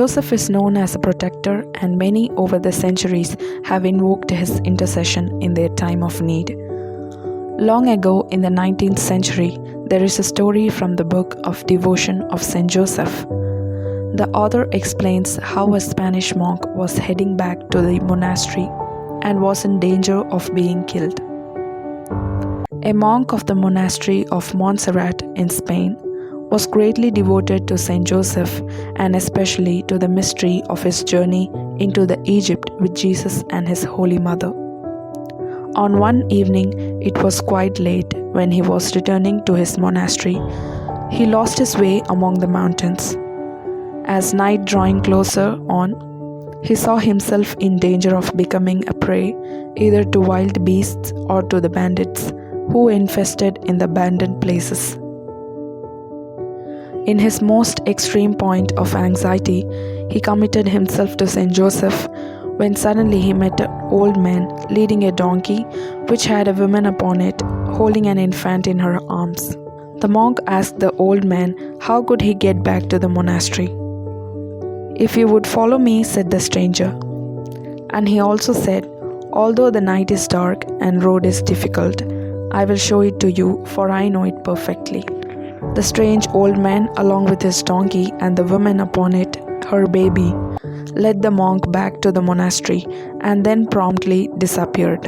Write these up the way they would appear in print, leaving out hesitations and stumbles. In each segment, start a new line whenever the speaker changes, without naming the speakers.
Joseph is known as a protector, and many over the centuries have invoked his intercession in their time of need. Long ago in the 19th century, there is a story from the book of devotion of Saint Joseph. The author explains how a Spanish monk was heading back to the monastery and was in danger of being killed. A monk of the monastery of Montserrat in Spain was greatly devoted to Saint Joseph and especially to the mystery of his journey into the Egypt with Jesus and his Holy Mother. On one evening, it was quite late when he was returning to his monastery. He lost his way among the mountains. As night drawing closer on, he saw himself in danger of becoming a prey either to wild beasts or to the bandits who infested in the abandoned places. In his most extreme point of anxiety, he committed himself to Saint Joseph when suddenly he met an old man leading a donkey which had a woman upon it, holding an infant in her arms. The monk asked the old man how could he get back to the monastery. "If you would follow me," said the stranger. And he also said, "Although the night is dark and road is difficult, I will show it to you, for I know it perfectly." The strange old man, along with his donkey and the woman upon it, her baby, led the monk back to the monastery and then promptly disappeared.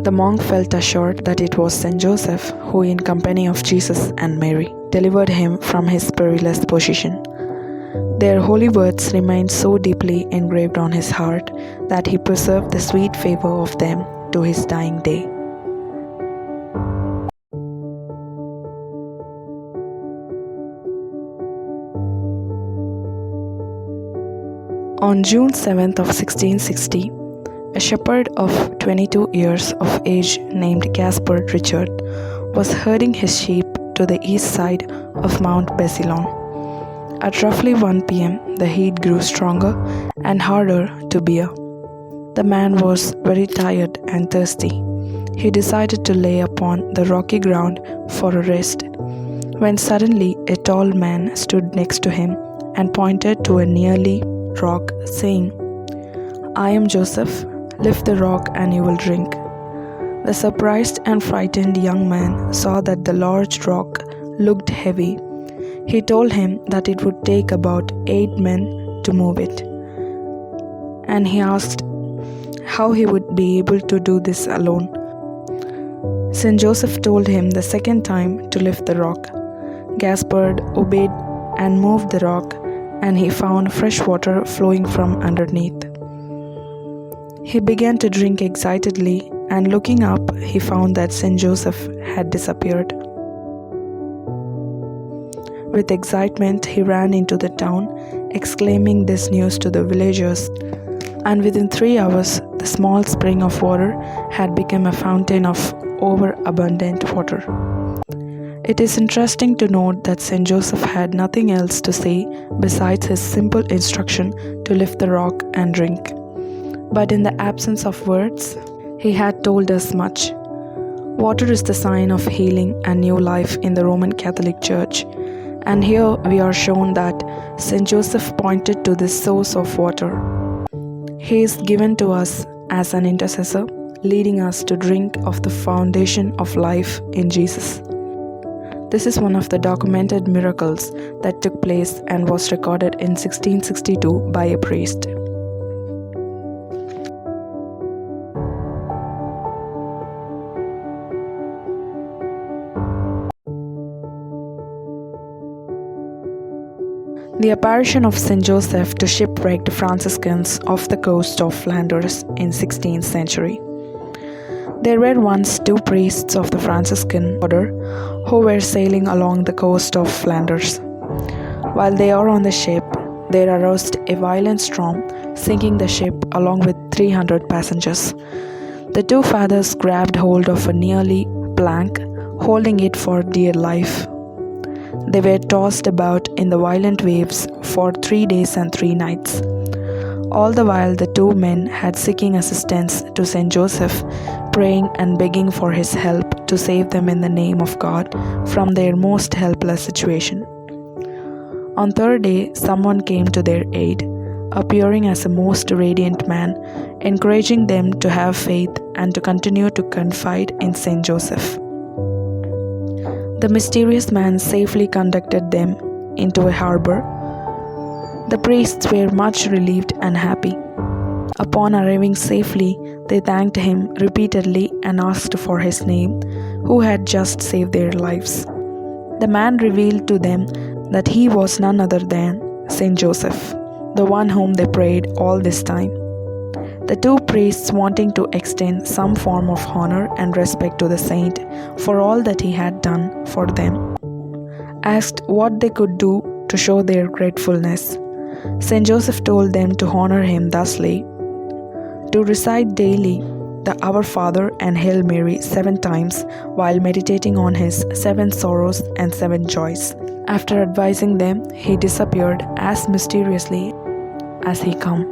The monk felt assured that it was Saint Joseph who, in company of Jesus and Mary, delivered him from his perilous position. Their holy words remained so deeply engraved on his heart that he preserved the sweet favor of them to his dying day. On June 7th of 1660, a shepherd of 22 years of age named Gaspard Richard was herding his sheep to the east side of Mount Basilon. At roughly 1 p.m., the heat grew stronger and harder to bear. The man was very tired and thirsty. He decided to lay upon the rocky ground for a rest, when suddenly a tall man stood next to him and pointed to a nearly rock, saying, "I am Joseph. Lift the rock and you will drink." The surprised and frightened young man saw that the large rock looked heavy. He told him that it would take about 8 men to move it, and he asked how he would be able to do this alone. Saint Joseph told him the second time to lift the rock. Gaspard obeyed and moved the rock, and he found fresh water flowing from underneath. He began to drink excitedly, and looking up, he found that Saint Joseph had disappeared. With excitement, he ran into the town, exclaiming this news to the villagers, and within 3 hours, the small spring of water had become a fountain of overabundant water. It is interesting to note that Saint Joseph had nothing else to say besides his simple instruction to lift the rock and drink. But in the absence of words, he had told us much. Water is the sign of healing and new life in the Roman Catholic Church, and here we are shown that Saint Joseph pointed to this source of water. He is given to us as an intercessor, leading us to drink of the foundation of life in Jesus. This is one of the documented miracles that took place and was recorded in 1662 by a priest. The apparition of Saint Joseph to shipwrecked Franciscans off the coast of Flanders in 16th century. There were once 2 priests of the Franciscan order who were sailing along the coast of Flanders. While they are on the ship, there arose a violent storm, sinking the ship along with 300 passengers. The 2 fathers grabbed hold of a nearly plank, holding it for dear life. They were tossed about in the violent waves for 3 days and 3 nights. All the while the 2 men had seeking assistance to Saint Joseph, praying and begging for his help to save them in the name of God from their most helpless situation. On third day, someone came to their aid, appearing as a most radiant man, encouraging them to have faith and to continue to confide in Saint Joseph. The mysterious man safely conducted them into a harbor. The priests were much relieved and happy. Upon arriving safely, they thanked him repeatedly and asked for his name, who had just saved their lives. The man revealed to them that he was none other than Saint Joseph, the one whom they prayed all this time. The two priests, wanting to extend some form of honor and respect to the saint for all that he had done for them, asked what they could do to show their gratefulness. Saint Joseph told them to honor him thusly: to recite daily the Our Father and Hail Mary 7 times while meditating on his 7 sorrows and 7 joys. After advising them, he disappeared as mysteriously as he come.